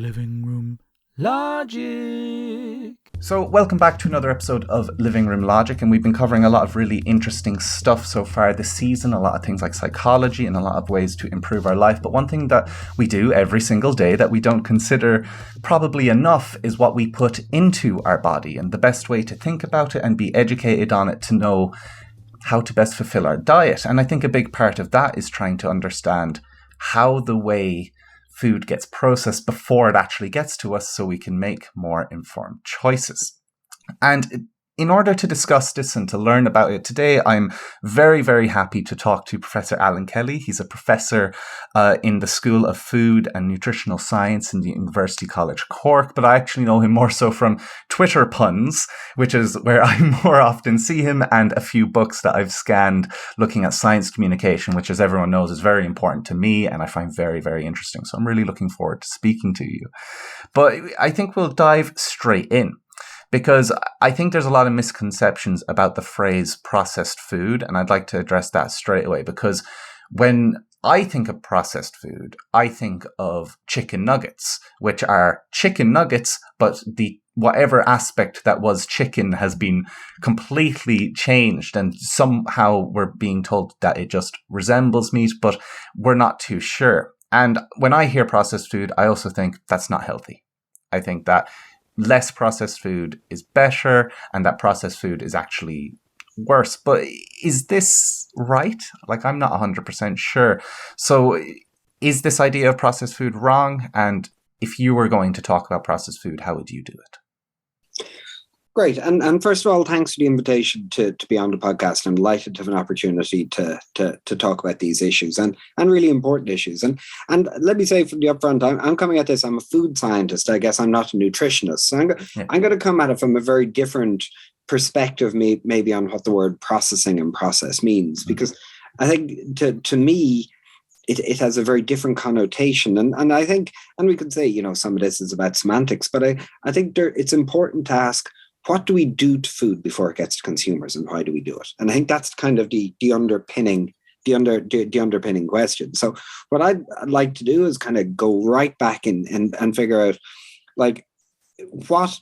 Living Room Logic. So, welcome back to another episode of Living Room Logic, and we've been covering a lot of really interesting stuff so far this season, a lot of things like psychology and a lot of ways to improve our life. But one thing that we do every single day that we don't consider probably enough is what we put into our body, and the best way to think about it and be educated on it to know how to best fulfill our diet. And I think a big part of that is trying to understand how the way food gets processed before it actually gets to us so we can make more informed choices. And in order to discuss this and to learn about it today, I'm very, very happy to talk to Professor Alan Kelly. He's a professor in the School of Food and Nutritional Science in the University College Cork, but I actually know him more so from Twitter puns, which is where I more often see him, and a few books that I've scanned looking at science communication, which, as everyone knows, is very important to me and I find very, very interesting. So I'm really looking forward to speaking to you. But I think we'll dive straight in, because I think there's a lot of misconceptions about the phrase processed food, and I'd like to address that straight away, because when I think of processed food, I think of chicken nuggets, which are chicken nuggets, but the whatever aspect that was chicken has been completely changed, and somehow we're being told that it just resembles meat, but we're not too sure. And when I hear processed food, I also think that's not healthy. I think that less processed food is better, and that processed food is actually worse. But is this right? Like, I'm not 100% sure. So is this idea of processed food wrong? And if you were going to talk about processed food, how would you do it? Great. And first of all, thanks for the invitation to be on the podcast. I'm delighted to have an opportunity to talk about these issues and really important issues. And let me say from the upfront, I'm coming at this, I'm a food scientist. I guess I'm not a nutritionist. So I'm going to come at it from a very different perspective, maybe on what the word processing and process means, because I think to me, it has a very different connotation. And I think, and we could say, some of this is about semantics, but I think it's important to ask, what do we do to food before it gets to consumers, and why do we do it? And I think that's kind of the underpinning question. So what I'd like to do is kind of go right back and figure out, like, what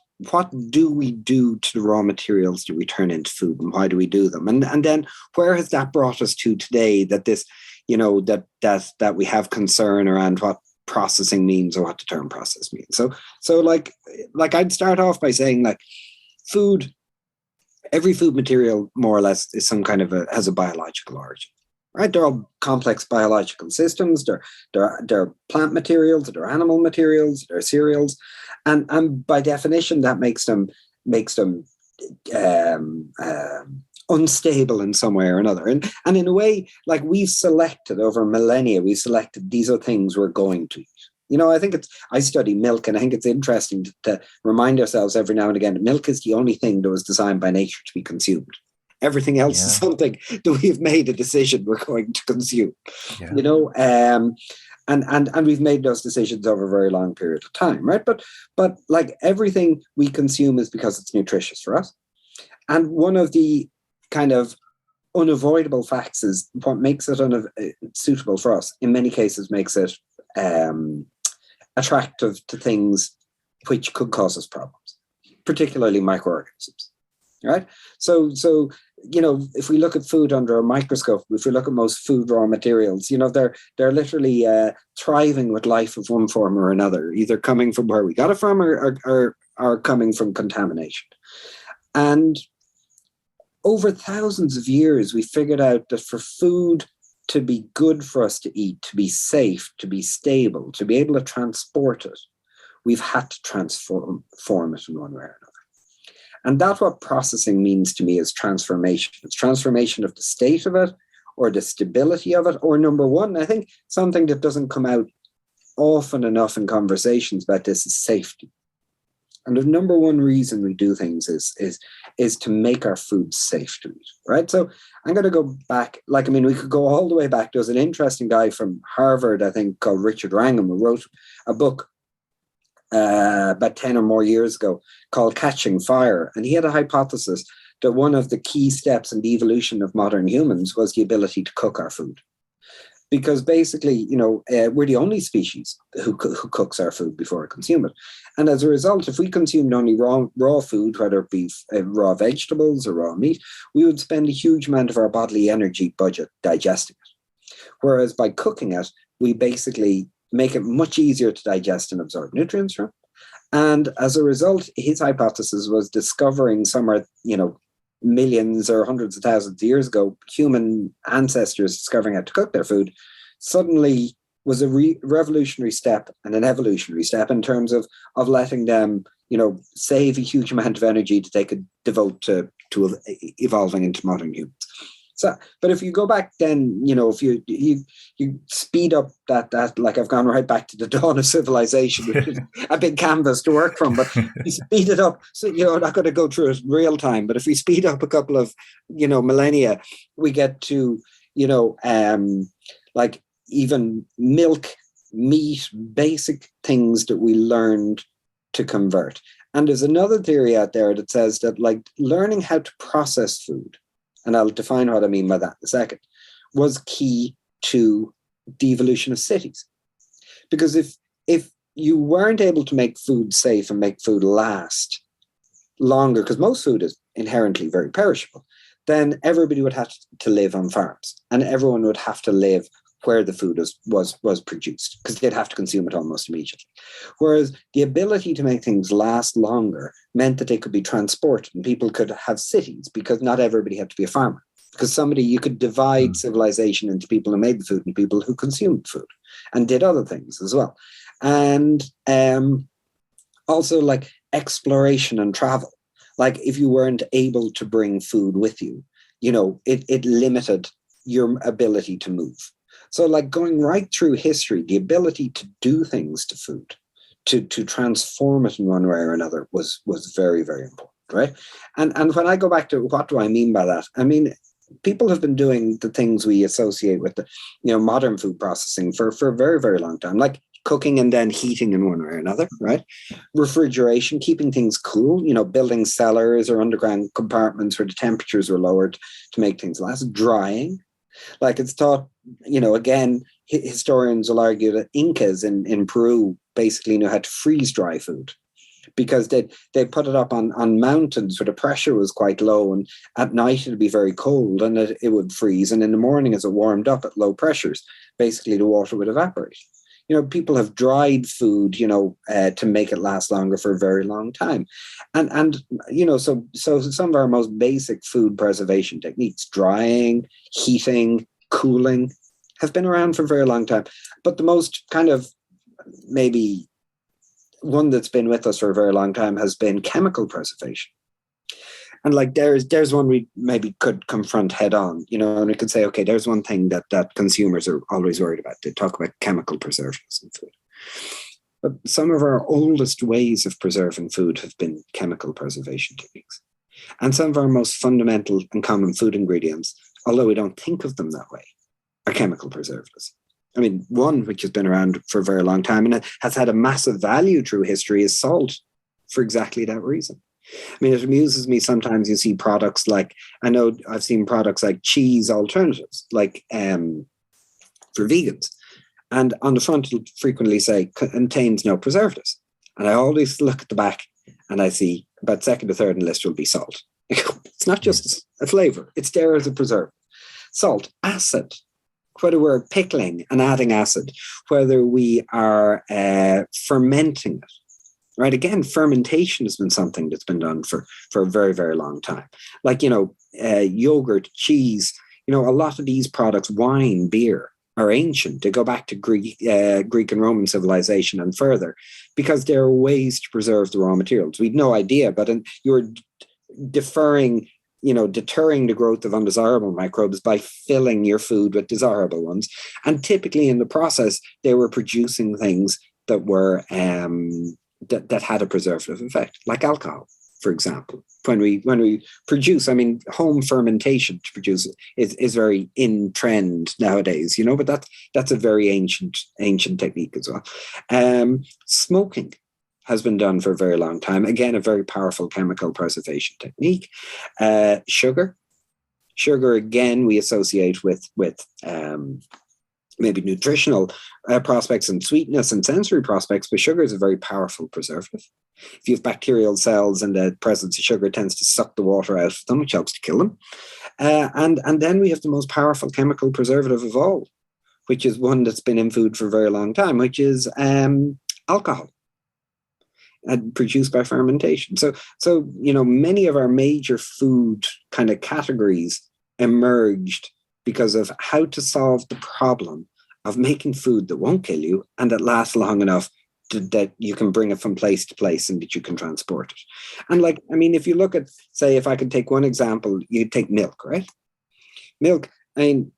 do we do to the raw materials that we turn into food, and why do we do them? And then where has that brought us to today, that this, that we have concern around what processing means, or what the term process means. So like I'd start off by saying, like, every food material more or less is some kind of has a biological origin, right? They're all complex biological systems. They're plant materials, they're animal materials, they're cereals, and by definition that makes them unstable in some way or another. And in a way, like, we've selected over millennia, these are things we're going to eat. I think I study milk, and I think it's interesting to remind ourselves every now and again that milk is the only thing that was designed by nature to be consumed. Everything else is something that we've made a decision we're going to consume. And we've made those decisions over a very long period of time, right? But like, everything we consume is because it's nutritious for us. And one of the kind of unavoidable facts is what makes it suitable for us, in many cases, makes it attractive to things which could cause us problems, particularly microorganisms, right? So if we look at food under a microscope, if we look at most food raw materials, they're literally thriving with life of one form or another, either coming from where we got it from or coming from contamination. And over thousands of years, we figured out that for food to be good for us to eat, to be safe, to be stable, to be able to transport it, we've had to transform it in one way or another. And that's what processing means to me, is transformation. It's transformation of the state of it, or the stability of it, or, number one, I think something that doesn't come out often enough in conversations about this is safety. And the number one reason we do things is to make our food safe to eat, right? So I'm going to go back, we could go all the way back. There was an interesting guy from Harvard, I think, called Richard Wrangham, who wrote a book about 10 or more years ago called Catching Fire. And he had a hypothesis that one of the key steps in the evolution of modern humans was the ability to cook our food. because basically, we're the only species who cooks our food before we consume it. And as a result, if we consumed only raw food, whether it be raw vegetables or raw meat, we would spend a huge amount of our bodily energy budget digesting it. Whereas by cooking it, we basically make it much easier to digest and absorb nutrients from. And as a result, his hypothesis was discovering somewhere, millions or hundreds of thousands of years ago, human ancestors discovering how to cook their food suddenly was a revolutionary step and an evolutionary step in terms of letting them, save a huge amount of energy that they could devote to evolving into modern humans. So, but if you go back then, if you speed up that like I've gone right back to the dawn of civilization, which is a big canvas to work from, but you speed it up. So, I'm not going to go through it in real time, but if we speed up a couple of, millennia, we get to, like even milk, meat, basic things that we learned to convert. And there's another theory out there that says that like learning how to process food, and I'll define what I mean by that in a second, was key to the evolution of cities. Because if you weren't able to make food safe and make food last longer, because most food is inherently very perishable, then everybody would have to live on farms, and everyone would have to live where the food was produced, because they'd have to consume it almost immediately. Whereas the ability to make things last longer meant that they could be transported and people could have cities, because not everybody had to be a farmer. Because you could divide civilization into people who made the food and people who consumed food and did other things as well. And also like exploration and travel. Like if you weren't able to bring food with you, it limited your ability to move. So like going right through history, the ability to do things to food, to transform it in one way or another was very, very important, right? And when I go back to what do I mean by that? I mean, people have been doing the things we associate with the, modern food processing for a very, very long time, like cooking and then heating in one way or another, right? Refrigeration, keeping things cool, building cellars or underground compartments where the temperatures were lowered to make things last. Drying. Like it's thought, again, historians will argue that Incas in Peru basically knew how to freeze dry food, because they put it up on mountains where the pressure was quite low, and at night it'd be very cold and it would freeze. And in the morning, as it warmed up at low pressures, basically the water would evaporate. People have dried food, to make it last longer for a very long time. And so some of our most basic food preservation techniques, drying, heating, cooling, have been around for a very long time. But the most kind of maybe one that's been with us for a very long time has been chemical preservation. And like there's one we maybe could confront head on, and we could say, okay, there's one thing that consumers are always worried about. They talk about chemical preservatives in food. But some of our oldest ways of preserving food have been chemical preservation techniques. And some of our most fundamental and common food ingredients, although we don't think of them that way, are chemical preservatives. I mean, one which has been around for a very long time and it has had a massive value through history is salt, for exactly that reason. I mean, it amuses me sometimes you see products like, I know I've seen products like cheese alternatives, like for vegans. And on the front, it'll frequently say contains no preservatives. And I always look at the back and I see about second or third in the list will be salt. It's not just a flavor, it's there as a preservative. Salt, acid, whether we're pickling and adding acid, whether we are fermenting it. Right. Again, fermentation has been something that's been done for a very, very long time. Like, yogurt, cheese, a lot of these products, wine, beer, are ancient. They go back to Greek and Roman civilization and further, because there are ways to preserve the raw materials. We'd no idea, but you're deterring the growth of undesirable microbes by filling your food with desirable ones. And typically in the process, they were producing things that were that had a preservative effect, like alcohol, for example. When we produce, I mean, home fermentation to produce it is very in trend nowadays, but that's a very ancient technique as well. Smoking has been done for a very long time. Again, a very powerful chemical preservation technique. Sugar again, we associate with maybe nutritional prospects and sweetness and sensory prospects, but sugar is a very powerful preservative. If you have bacterial cells and the presence of sugar tends to suck the water out of them, which helps to kill them. And then we have the most powerful chemical preservative of all, which is one that's been in food for a very long time, which is alcohol, produced by fermentation. So many of our major food kind of categories emerged because of how to solve the problem of making food that won't kill you and that lasts long enough that you can bring it from place to place and that you can transport it. And if you look at, say, if I could take one example, you take milk, right? Milk,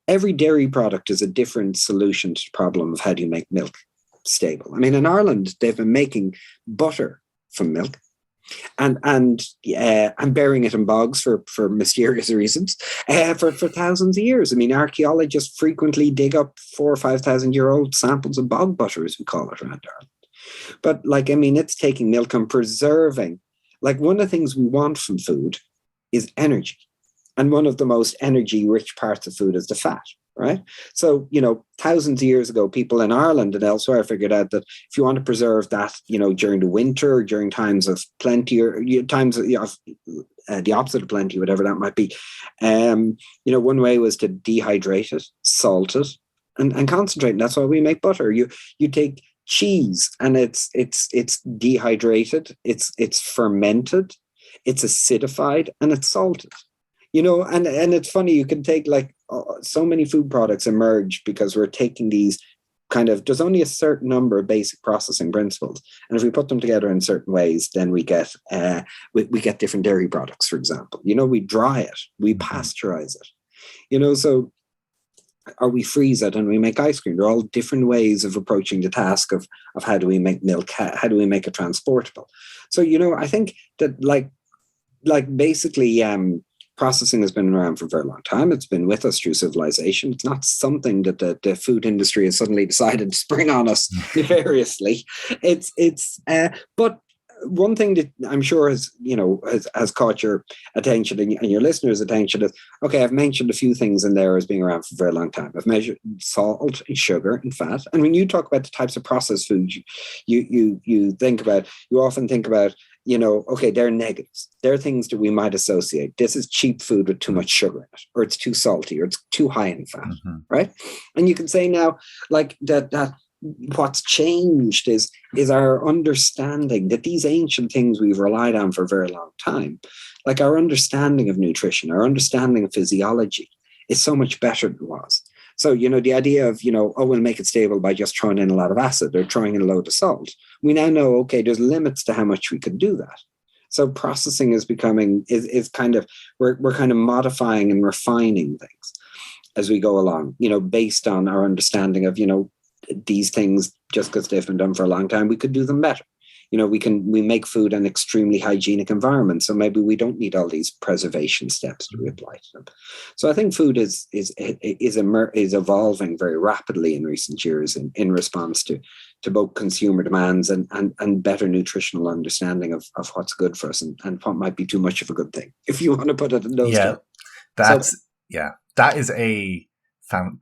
every dairy product is a different solution to the problem of how do you make milk stable. In Ireland, they've been making butter from milk. And I'm burying it in bogs for mysterious reasons for thousands of years. Archaeologists frequently dig up 4,000 or 5,000 year old samples of bog butter, as we call it around Ireland. But it's taking milk and preserving. One of the things we want from food is energy. And one of the most energy rich parts of food is the fat, right? So, thousands of years ago, people in Ireland and elsewhere figured out that if you want to preserve that, during the winter, or during times of plenty, or times of the opposite of plenty, whatever that might be, one way was to dehydrate it, salt it, and concentrate. And that's why we make butter. You take cheese, and it's dehydrated, it's fermented, it's acidified, and it's salted. And it's funny, you can take so many food products emerge because we're taking these there's only a certain number of basic processing principles. And if we put them together in certain ways, then we get different dairy products, for example. We dry it, we pasteurize it, so, or we freeze it and we make ice cream. They're all different ways of approaching the task of how do we make milk, how do we make it transportable. So, I think that basically, processing has been around for a very long time. It's been with us through civilization. It's not something that the food industry has suddenly decided to spring on us nefariously. But one thing that I'm sure has caught your attention and your listeners' attention is, okay, I've mentioned a few things in there as being around for a very long time. I've measured salt and sugar and fat. And when you talk about the types of processed foods you often think about, okay, they're negatives. They're things that we might associate. This is cheap food with too much sugar in it, or it's too salty, or it's too high in fat, right? And you can say now, that what's changed is our understanding that these ancient things we've relied on for a very long time, our understanding of nutrition, our understanding of physiology is so much better than it was. So, the idea of, we'll make it stable by just throwing in a lot of acid or throwing in a load of salt. We now know, okay, there's limits to how much we can do that. So processing is becoming, we're kind of modifying and refining things as we go along, based on our understanding of, these things, just because they've been done for a long time, we could do them better. We make food in extremely hygienic environments, so maybe we don't need all these preservation steps to apply to them. So I think food is evolving very rapidly in recent years in response to both consumer demands and better nutritional understanding of what's good for us and what might be too much of a good thing, if you want to put it in those terms. That is a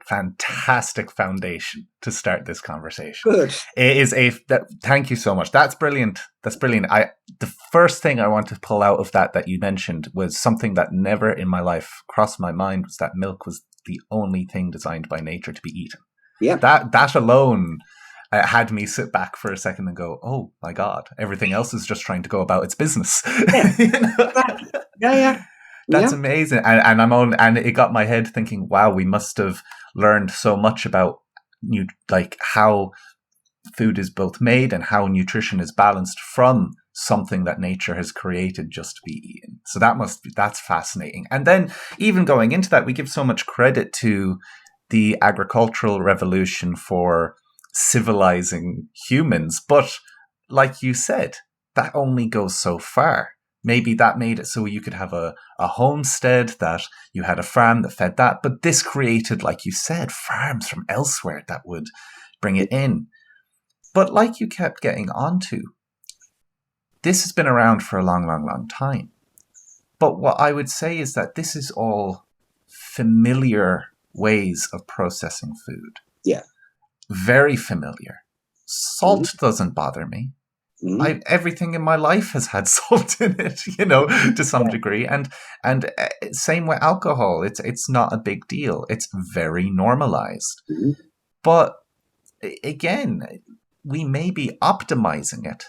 fantastic foundation to start this conversation. Good. It is thank you so much. That's brilliant. The first thing I want to pull out of that you mentioned was something that never in my life crossed my mind, was that milk was the only thing designed by nature to be eaten. Yeah. That alone had me sit back for a second and go, oh my God, everything else is just trying to go about its business. Yeah. That's amazing. And it got my head thinking, wow, we must have learned so much about how food is both made and how nutrition is balanced from something that nature has created just to be eaten. So that's fascinating. And then even going into that, we give so much credit to the agricultural revolution for civilizing humans. But like you said, that only goes so far. Maybe that made it so you could have a homestead, that you had a farm that fed that. But this created, like you said, farms from elsewhere that would bring it in. But like you kept getting onto, this has been around for a long, long, long time. But what I would say is that this is all familiar ways of processing food. Yeah. Very familiar. Salt doesn't bother me. Everything in my life has had salt in it, to some degree, and same with alcohol. It's not a big deal. It's very normalized. But again, we may be optimizing it,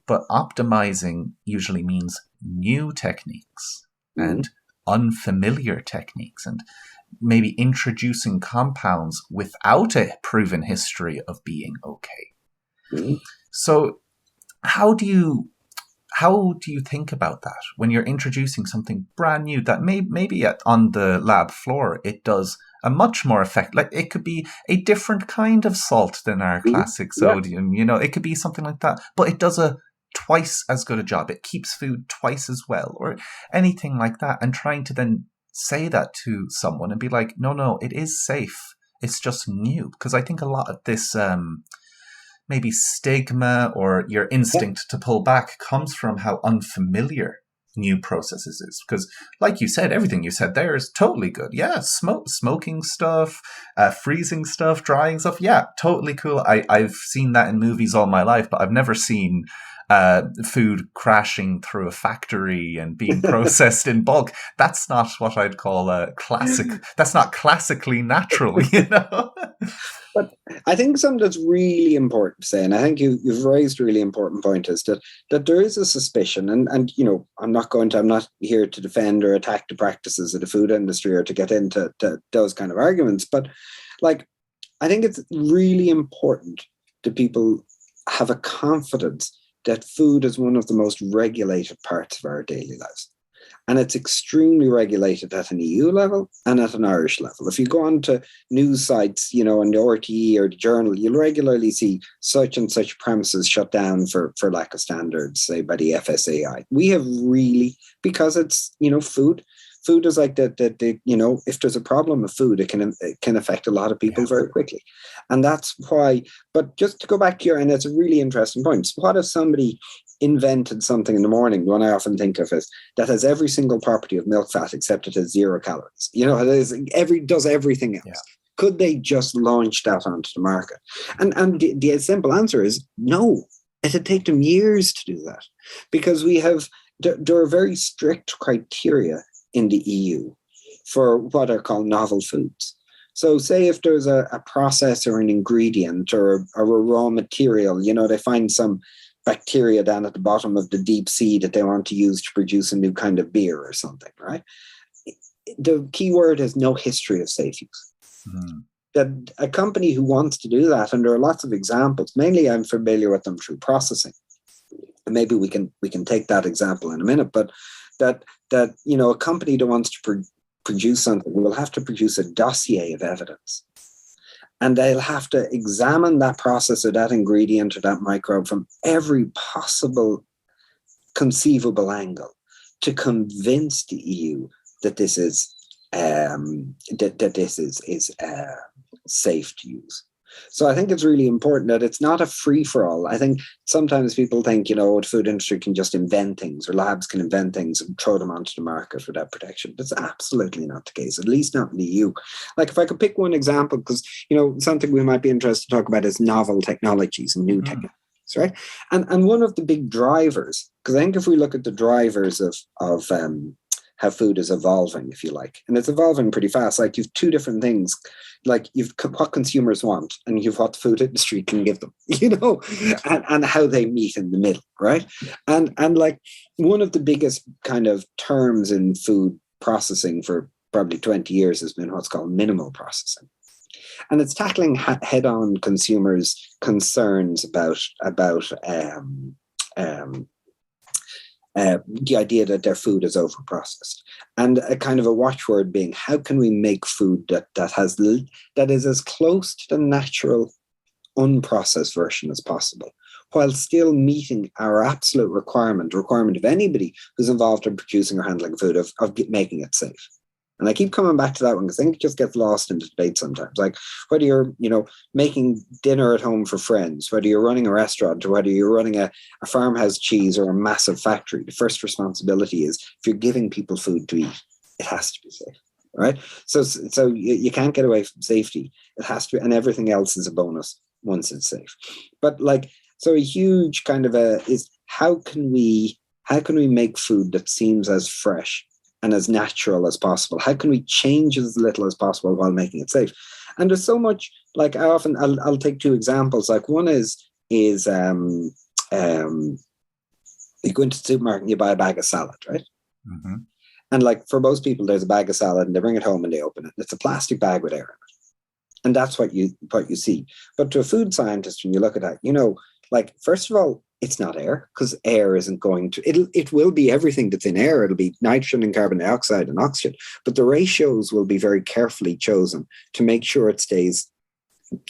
but optimizing usually means new techniques and unfamiliar techniques, and maybe introducing compounds without a proven history of being okay. So how do you think about that when you're introducing something brand new that maybe on the lab floor it does a much more effect? Like, it could be a different kind of salt than our classic sodium, it could be something like that, but it does a twice as good a job. It keeps food twice as well, or anything like that. And trying to then say that to someone and be like, no, it is safe. It's just new. Because I think a lot of this maybe stigma or your instinct to pull back comes from how unfamiliar new processes is. Because like you said, everything you said there is totally good. Yeah, smoking stuff, freezing stuff, drying stuff. Yeah, totally cool. I've seen that in movies all my life, but I've never seen food crashing through a factory and being processed in bulk. That's not what I'd call a classic. That's not classically natural, But I think something that's really important to say, and I think you've raised a really important point, is that there is a suspicion, and I'm not here to defend or attack the practices of the food industry or to get into those kind of arguments, but like, I think it's really important that people have a confidence that food is one of the most regulated parts of our daily lives. And it's extremely regulated at an EU level and at an Irish level. If you go on to news sites, on the RTE or the Journal, you'll regularly see such and such premises shut down for lack of standards, say, by the FSAI. We have really, because it's, food is like that, if there's a problem with food, it can affect a lot of people very quickly. And that's why, but just to go back here, and it's a really interesting point. So what if somebody invented something in the morning? The one I often think of is that has every single property of milk fat except it has 0 calories. It does everything else. Yeah. Could they just launch that onto the market? And the simple answer is no. It'd take them years to do that, because there are very strict criteria in the EU for what are called novel foods. So say if there's a process or an ingredient or a raw material, they find some bacteria down at the bottom of the deep sea that they want to use to produce a new kind of beer or something, right? The key word is no history of safe use. That a company who wants to do that, and there are lots of examples, mainly I'm familiar with them through processing. And maybe we can take that example in a minute, but that a company that wants to produce something will have to produce a dossier of evidence. And they'll have to examine that process or that ingredient or that microbe from every possible conceivable angle to convince the EU that this is safe to use. So I think it's really important that it's not a free-for-all. I think sometimes people think, the food industry can just invent things, or labs can invent things and throw them onto the market without protection. That's absolutely not the case, at least not in the EU. Like, if I could pick one example, because, something we might be interested to talk about is novel technologies and new technologies, right? And one of the big drivers, because I think if we look at the drivers of how food is evolving, if you like, and it's evolving pretty fast. Like, you've two different things. Like, you've what consumers want and you've what the food industry can give them, and how they meet in the middle, right? And like, one of the biggest kind of terms in food processing for probably 20 years has been what's called minimal processing. And it's tackling head-on consumers' concerns about the idea that their food is overprocessed, and a kind of a watchword being, how can we make food that is as close to the natural unprocessed version as possible, while still meeting our absolute requirement of anybody who's involved in producing or handling food of making it safe. And I keep coming back to that one because I think it just gets lost in the debate sometimes. Like, whether you're, making dinner at home for friends, whether you're running a restaurant, or whether you're running a farmhouse cheese or a massive factory, the first responsibility is, if you're giving people food to eat, it has to be safe. right? So you can't get away from safety. It has to, and everything else is a bonus once it's safe. But like, so a huge kind of is how can we make food that seems as fresh and as natural as possible? How can we change as little as possible while making it safe? And there's so much, like I'll take two examples. Like one is you go into the supermarket and you buy a bag of salad, right? Mm-hmm. And like for most people, there's a bag of salad and they bring it home and they open it. It's a plastic bag with air in it. And that's what you see. But to a food scientist, when you look at that, like, first of all, it's not air, because air isn't going to, it will be everything that's in air. It'll be nitrogen and carbon dioxide and oxygen, but the ratios will be very carefully chosen to make sure it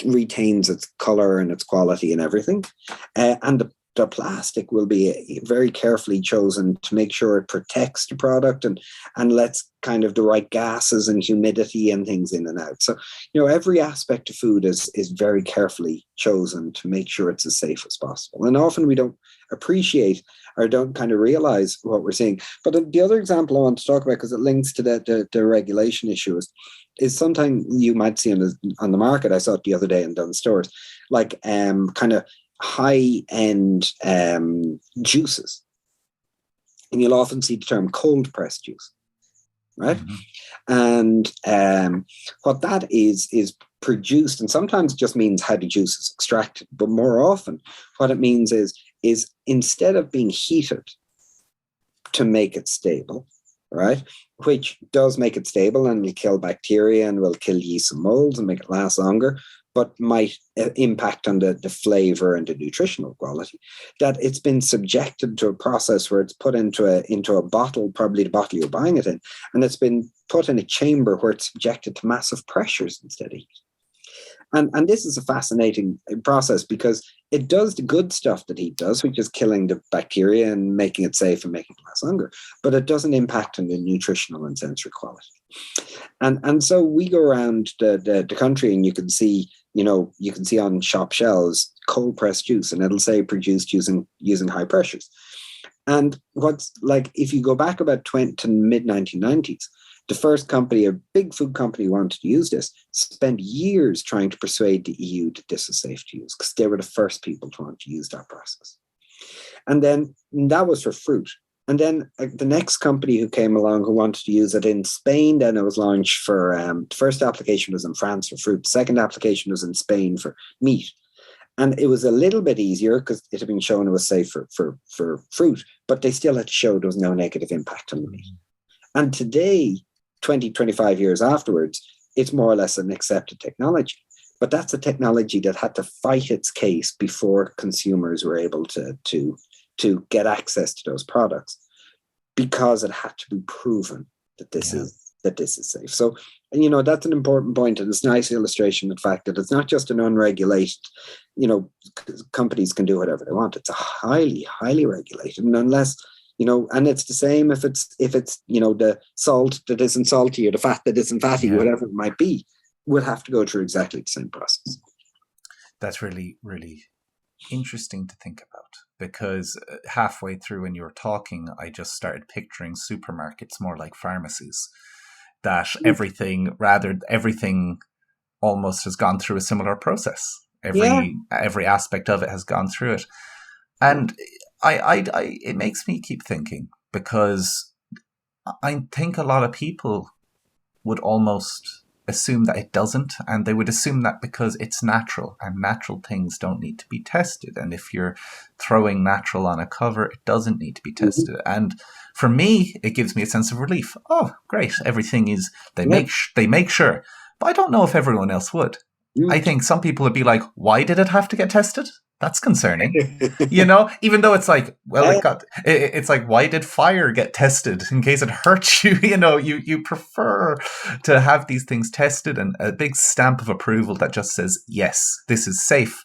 retains its color and its quality and everything. And the plastic will be very carefully chosen to make sure it protects the product and lets kind of the right gases and humidity and things in and out. So, every aspect of food is very carefully chosen to make sure it's as safe as possible. And often we don't appreciate or don't kind of realize what we're seeing. But the other example I want to talk about, because it links to the regulation issue, is something you might see on the market. I saw it the other day in Dunnes Stores, like kind of high-end juices, and you'll often see the term cold pressed juice, right? Mm-hmm. And what that is produced, and sometimes just means how the juice is extracted, but more often what it means is instead of being heated to make it stable, right, which does make it stable and will kill bacteria and will kill yeast and molds and make it last longer, but might impact on the flavor and the nutritional quality, that it's been subjected to a process where it's put into a bottle, probably the bottle you're buying it in, and it's been put in a chamber where it's subjected to massive pressures instead of heat. And this is a fascinating process because it does the good stuff that heat does, which is killing the bacteria and making it safe and making it last longer, but it doesn't impact on the nutritional and sensory quality. And so we go around the country and you can see on shop shelves cold pressed juice, and it'll say produced using high pressures. And what's like, if you go back about to mid 1990s, the first company, a big food company, wanted to use this, spent years trying to persuade the EU that this is safe to use, because they were the first people to want to use that process. And then that was for fruit. And then the next company who came along who wanted to use it in Spain, then it was launched for, the first application was in France for fruit. The second application was in Spain for meat. And it was a little bit easier because it had been shown it was safe for fruit, but they still had to show there was no negative impact on the meat. And today, 20, 25 years afterwards, it's more or less an accepted technology. But that's a technology that had to fight its case before consumers were able to get access to those products, because it had to be proven that this is safe. So, that's an important point, and it's a nice illustration of the fact that it's not just an unregulated, companies can do whatever they want. It's a highly, highly regulated, and unless, and it's the same if it's the salt that isn't salty or the fat that isn't fatty, whatever it might be, we'll have to go through exactly the same process. That's really, really interesting to think about, because halfway through when you were talking, I just started picturing supermarkets more like pharmacies, that everything almost has gone through a similar process. Every aspect of it has gone through it. And I it makes me keep thinking, because I think a lot of people would almost assume that it doesn't, and they would assume that because it's natural and natural things don't need to be tested, and if you're throwing natural on a cover, it doesn't need to be tested. And for me, it gives me a sense of relief. Oh, great, everything is they make sure. But I don't know if everyone else would. I think some people would be like, why did it have to get tested? That's concerning, even though it's like, well, it's like, why did fire get tested in case it hurts you? You prefer to have these things tested and a big stamp of approval that just says, yes, this is safe.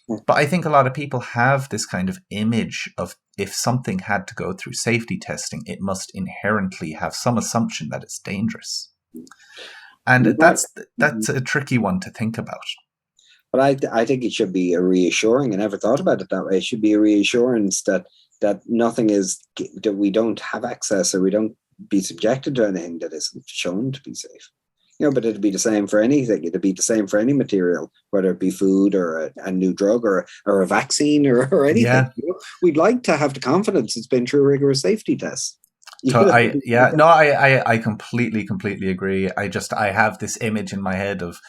But I think a lot of people have this kind of image of, if something had to go through safety testing, it must inherently have some assumption that it's dangerous. And that's a tricky one to think about. But I think it should be a reassuring. I never thought about it that way. It should be a reassurance that nothing is, that we don't have access, or we don't be subjected to anything that isn't shown to be safe. But it'd be the same for anything. It'd be the same for any material, whether it be food or a new drug or a vaccine or anything. Yeah. We'd like to have the confidence it's been through rigorous safety tests. I completely agree. I have this image in my head of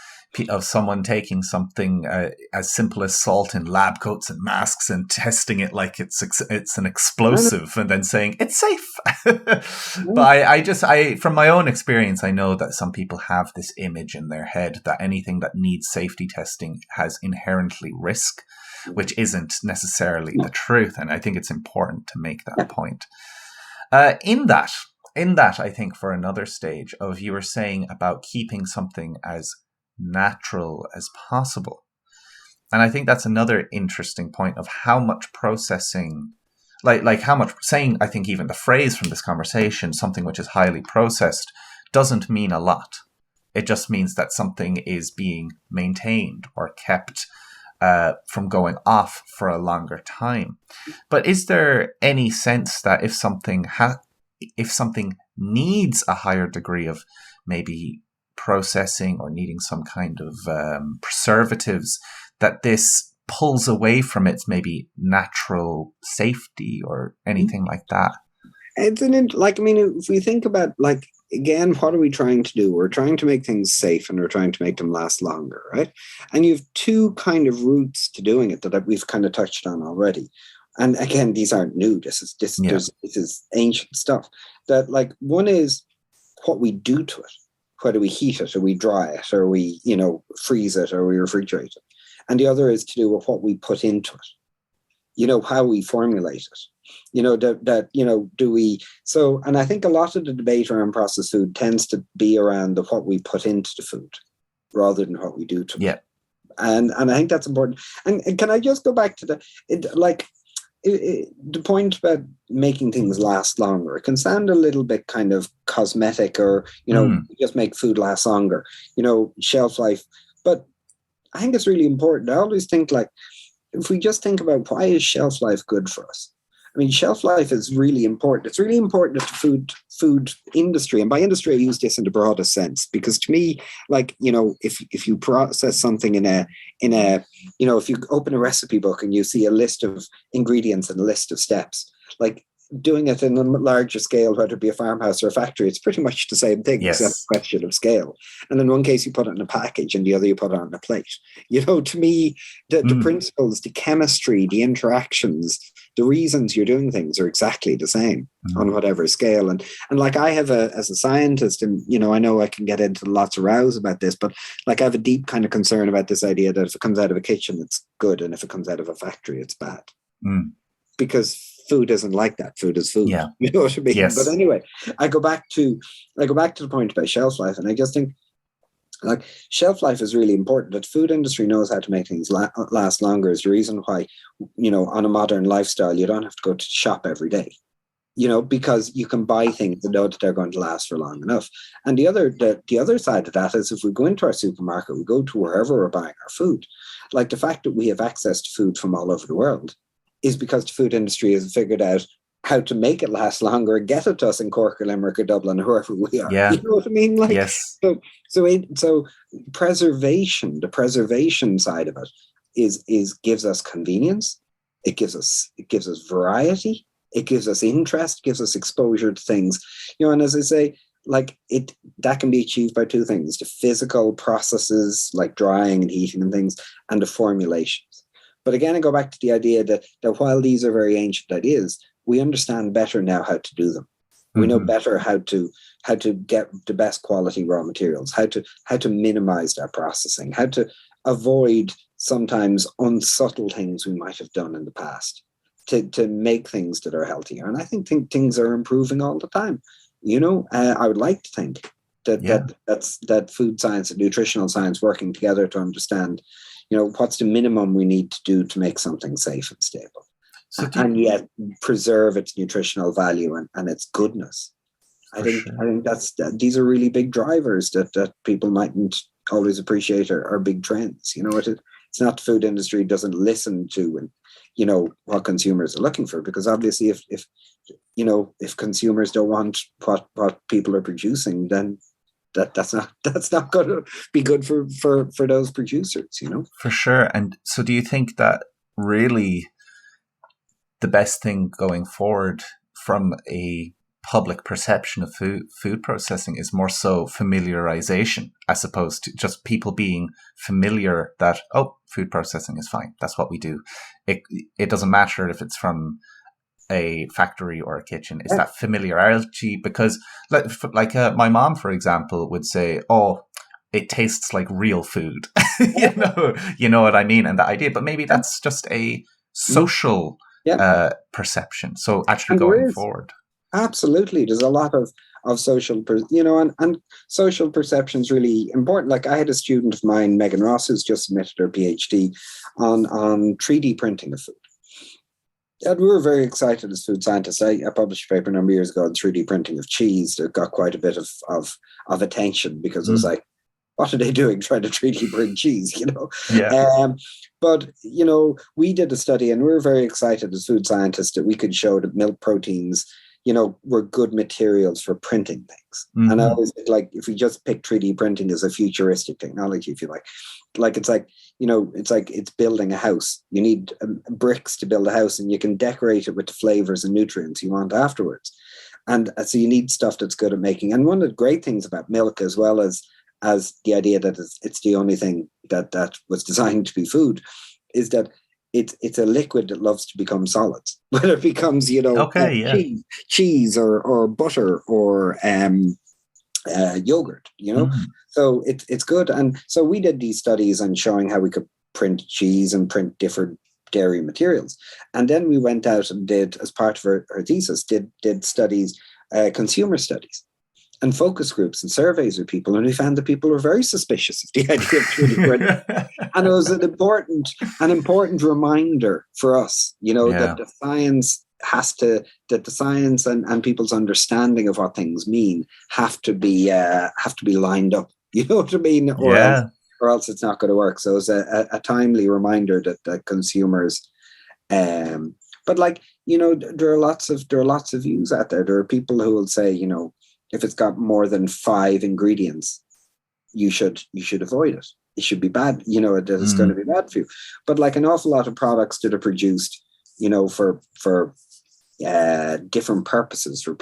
someone taking something as simple as salt in lab coats and masks and testing it like it's an explosive and then saying it's safe. But from my own experience, I know that some people have this image in their head that anything that needs safety testing has inherently risk, which isn't necessarily the truth. And I think it's important to make that point. In that, I think for another stage of, you were saying about keeping something as natural as possible. And I think that's another interesting point of how much processing, like how much saying, I think even the phrase from this conversation, something which is highly processed, doesn't mean a lot. It just means that something is being maintained or kept from going off for a longer time. But is there any sense that if something needs a higher degree of maybe processing or needing some kind of preservatives, that this pulls away from its maybe natural safety or anything like that? If we think about, again, what are we trying to do? We're trying to make things safe and we're trying to make them last longer, right? And you have two kind of routes to doing it that we've kind of touched on already. And again, these aren't new. This is ancient stuff. That one is what we do to it. Whether we heat it or we dry it or we, freeze it or we refrigerate it. And the other is to do with what we put into it. How we formulate it. Do we, so, and I think a lot of the debate around processed food tends to be around what we put into the food rather than what we do to it. And I think that's important. And can I just go back to the point about making things last longer? It can sound a little bit kind of cosmetic or, just make food last longer, shelf life. But I think it's really important. I always think if we just think about why is shelf life good for us? I mean, shelf life is really important. It's really important to the food industry. And by industry, I use this in the broadest sense, because to me, if you process something if you open a recipe book and you see a list of ingredients and a list of steps, doing it in a larger scale, whether it be a farmhouse or a factory, it's pretty much the same thing. Yes. It's a question of scale. And in one case, you put it in a package, and the other, you put it on a plate. To me, the principles, the chemistry, the interactions, the reasons you're doing things are exactly the same on whatever scale. And I have as a scientist, and, I know I can get into lots of rows about this, but I have a deep kind of concern about this idea that if it comes out of a kitchen, it's good. And if it comes out of a factory, it's bad. Because food isn't like that. Food is food. Yeah. You know what I mean? Yes. But anyway, I go back to the point about shelf life, and I just think shelf life is really important. That food industry knows how to make things last longer is the reason why, on a modern lifestyle, you don't have to go to shop every day, because you can buy things and know that they're going to last for long enough. And the other side of that is, if we go into our supermarket, we go to wherever we're buying our food, the fact that we have access to food from all over the world is because the food industry has figured out how to make it last longer and get it to us in Cork or Limerick or Dublin or wherever we are. Yeah. You know what I mean? Yes. So preservation, the preservation side of it is gives us convenience. It gives us variety. It gives us interest, gives us exposure to things, and as I say, that can be achieved by two things: the physical processes like drying and heating and things, and the formulations. But again, I go back to the idea that while these are very ancient ideas, we understand better now how to do them. We know better how to get the best quality raw materials, how to minimize that processing, how to avoid sometimes unsubtle things we might have done in the past to make things that are healthier. And I think things are improving all the time. I would like to think that food science and nutritional science working together to understand, what's the minimum we need to do to make something safe and stable, and yet preserve its nutritional value and its goodness. I think these are really big drivers that people mightn't always appreciate are big trends. It's not the food industry doesn't listen to what consumers are looking for, because obviously if if consumers don't want what people are producing, then that's not going to be good for those producers, For sure. And so do you think that really the best thing going forward from a public perception of food processing is more so familiarization, as opposed to just people being familiar that, oh, food processing is fine. That's what we do. It doesn't matter if it's from a factory or a kitchen. It's that familiarity, because like my mom, for example, would say, oh, it tastes like real food. you know what I mean? And the idea, but maybe that's just a social perception. So actually And going forward. Absolutely. There's a lot of social, and social perception's really important. Like, I had a student of mine, Megan Ross, who's just submitted her PhD on 3D printing of food. And we were very excited as food scientists. I published a paper a number of years ago on 3D printing of cheese that got quite a bit of attention, because it was like, what are they doing trying to 3D print cheese, Yeah. But, we did a study, and we were very excited as food scientists that we could show that milk proteins, were good materials for printing things. Mm-hmm. And I always think, like, if we just pick 3D printing as a futuristic technology, if you like it's like, it's building a house. You need bricks to build a house, and you can decorate it with the flavors and nutrients you want afterwards. And so you need stuff that's good at making. And one of the great things about milk, as well as the idea that it's the only thing that was designed to be food, is that it's a liquid that loves to become solids, whether it becomes cheese or butter or yogurt. So it's good. And so we did these studies on showing how we could print cheese and print different dairy materials, and then we went out and did, as part of our thesis, did studies, consumer studies, and focus groups and surveys with people, and we found that people were very suspicious of the idea of 3D printing. And it was an important reminder for us, that the science that the science and people's understanding of what things mean have to be lined up. You know what I mean? Or else it's not going to work. So it's a timely reminder that consumers, but there are lots of views out there. There are people who will say, if it's got more than 5 ingredients, you should avoid it. It should be bad, that it's going to be bad for you. But like an awful lot of products that are produced, for different purposes, for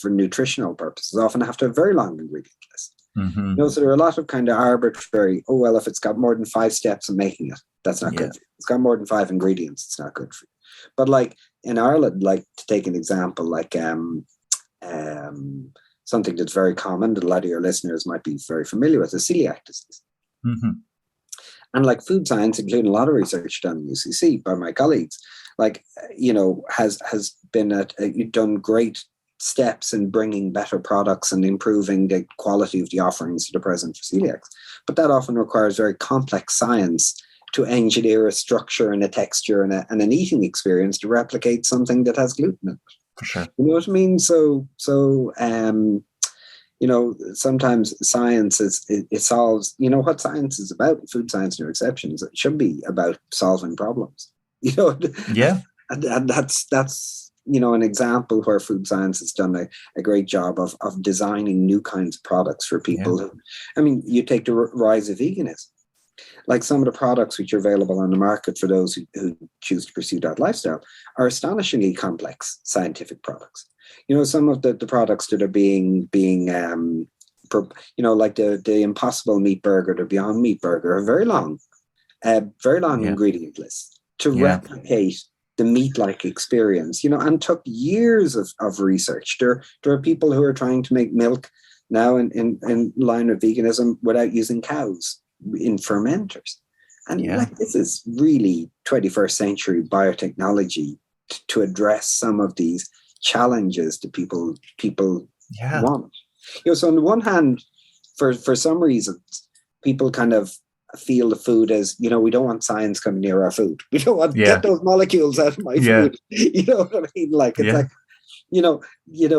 nutritional purposes, often have to have a very long ingredient list. Mm-hmm. So there are a lot of kind of arbitrary, if it's got more than 5 steps in making it, that's not good for you. It's got more than 5 ingredients, it's not good for you. But like in Ireland, like, to take an example, like something that's very common that a lot of your listeners might be very familiar with is celiac disease. Mm-hmm. And like food science, including a lot of research done at UCC by my colleagues, has been done great steps in bringing better products and improving the quality of the offerings that are present for celiacs. But that often requires very complex science to engineer a structure and a texture and an eating experience to replicate something that has gluten in it. For sure. You know what I mean? So sometimes science it solves, what science is about, food science, no exceptions. It should be about solving problems, Yeah. And that's an example where food science has done a great job of designing new kinds of products for people. Yeah. You take the rise of veganism. Like, some of the products which are available on the market for those who choose to pursue that lifestyle are astonishingly complex scientific products. Some of the products that are being like the Impossible Meat Burger, the Beyond Meat Burger, are very long ingredient lists to replicate the meat-like experience, and took years of research. There are people who are trying to make milk now in line with veganism without using cows in fermenters. And this is really 21st century biotechnology to address some of these challenges that people want. So on the one hand, for some reasons, people kind of feel the food as, we don't want science coming near our food. We don't want get those molecules out of my food. You know what I mean? Like, it's like,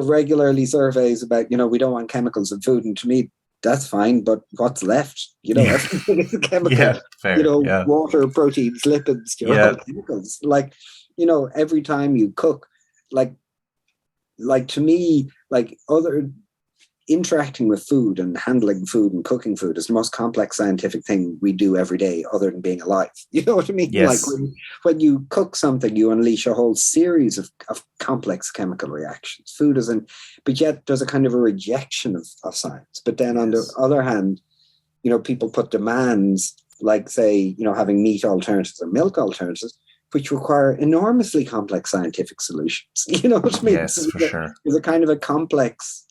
regularly surveys about, we don't want chemicals in food. And to me, that's fine, but what's left? Everything is a chemical. Fair, water, proteins, lipids, all chemicals. Like, every time you cook, like, like to me, like other interacting with food and handling food and cooking food is the most complex scientific thing we do every day, other than being alive. You know what I mean? Yes. Like when you cook something, you unleash a whole series of complex chemical reactions. Food isn't, but yet there's a kind of a rejection of science. But then on the other hand, you know, people put demands like, say, you know, having meat alternatives or milk alternatives, which require enormously complex scientific solutions. You know what I mean? Yes, for sure. There's a kind of a complex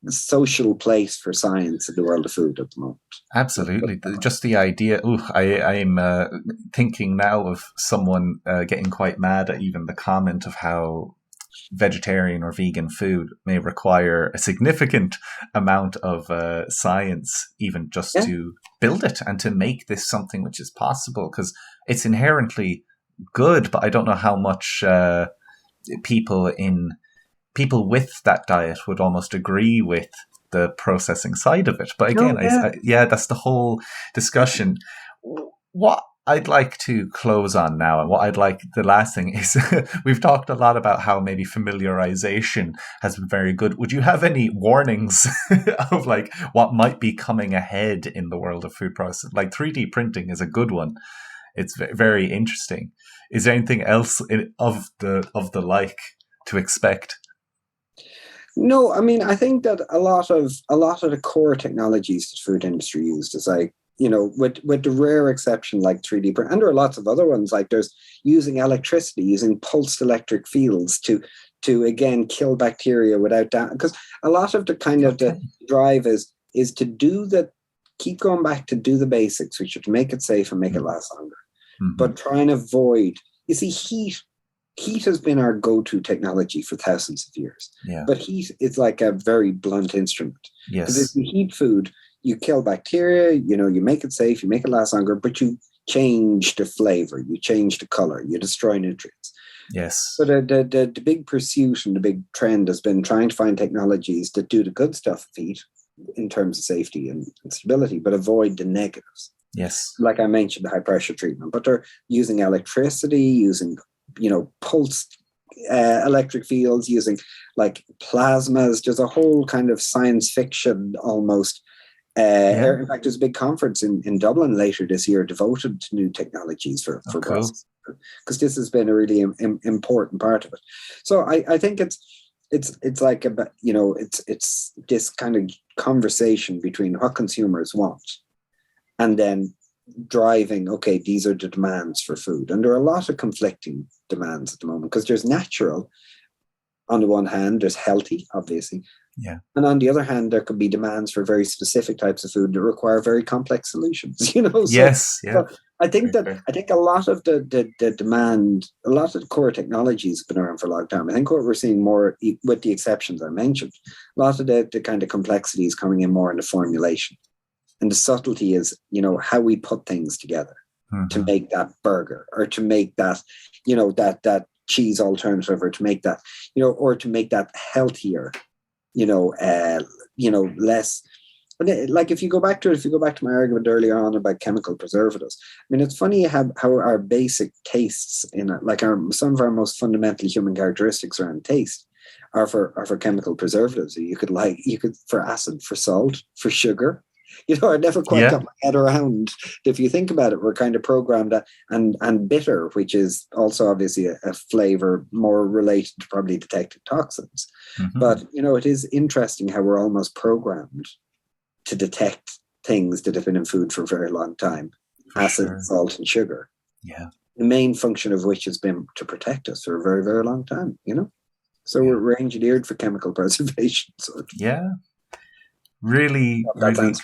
social place for science in the world of food at the moment. Absolutely. Just the idea. I'm thinking now of someone getting quite mad at even the comment of how vegetarian or vegan food may require a significant amount of science, even just to build it and to make this something which is possible, because it's inherently good. But I don't know how much people with that diet would almost agree with the processing side of it. But again, that's the whole discussion. What I'd like to close on now, and what I'd like, the last thing is, we've talked a lot about how maybe familiarization has been very good. Would you have any warnings of like what might be coming ahead in the world of food processing? Like 3D printing is a good one. It's very interesting. Is there anything else of the like to expect? No, I mean, I think that a lot of the core technologies the food industry used is like, you know, with the rare exception like 3D print, and there are lots of other ones, like there's using electricity, using pulsed electric fields to again kill bacteria without that. Because a lot of the kind of the drive is to do keep going back to do the basics, which are to make it safe and make it last longer. Mm-hmm. But try and avoid, you see, heat has been our go-to technology for thousands of years. Yeah. But heat is like a very blunt instrument. Yes. Because if you heat food, you kill bacteria, you know, you make it safe, you make it last longer, but you change the flavor, you change the color, you destroy nutrients. Yes. So the big pursuit and the big trend has been trying to find technologies that do the good stuff of heat in terms of safety and stability, but avoid the negatives. Yes. Like I mentioned, the high pressure treatment, but they're using electricity, using, you know, pulsed electric fields, using like plasmas. There's a whole kind of science fiction almost. In fact, there's a big conference in Dublin later this year devoted to new technologies for processing, because this has been a really important part of it. So I think it's like a, you know, it's this kind of conversation between what consumers want and then driving, okay, these are the demands for food. And there are a lot of conflicting demands at the moment, because there's natural, on the one hand, there's healthy, obviously. Yeah. And on the other hand, there could be demands for very specific types of food that require very complex solutions, you know? So I think a lot of the demand, a lot of the core technologies have been around for a long time. I think what we're seeing more, with the exceptions I mentioned, a lot of the kind of complexity is coming in more in the formulation. And the subtlety is, you know, how we put things together to make that burger, or to make that, you know, that cheese alternative, or to make that, you know, or to make that healthier, you know, less. Like if you go back to my argument earlier on about chemical preservatives, I mean, it's funny how our basic tastes in it, like some of our most fundamental human characteristics around taste are for chemical preservatives. You could for acid, for salt, for sugar. You know, I never quite got my head around. If you think about it, we're kind of programmed and bitter, which is also obviously a flavor more related to probably detecting toxins. Mm-hmm. But, you know, it is interesting how we're almost programmed to detect things that have been in food for a very long time. Acid, salt, and sugar. Yeah. The main function of which has been to protect us for a very, very long time, you know? So we're engineered for chemical preservation. So Really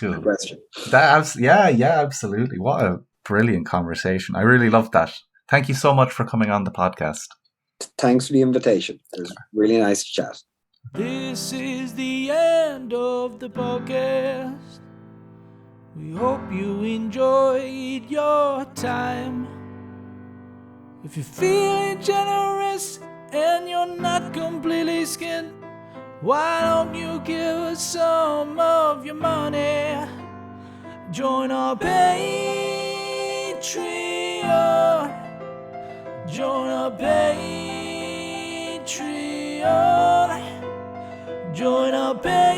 cool. Question. Absolutely. What a brilliant conversation. I really love that. Thank you so much for coming on the podcast. Thanks for the invitation. It was really nice to chat. This is the end of the podcast. We hope you enjoyed your time. If you're feeling generous and you're not completely skinned, why don't you give us some of your money? Join our Patreon. Join our Patreon. join our Patreon.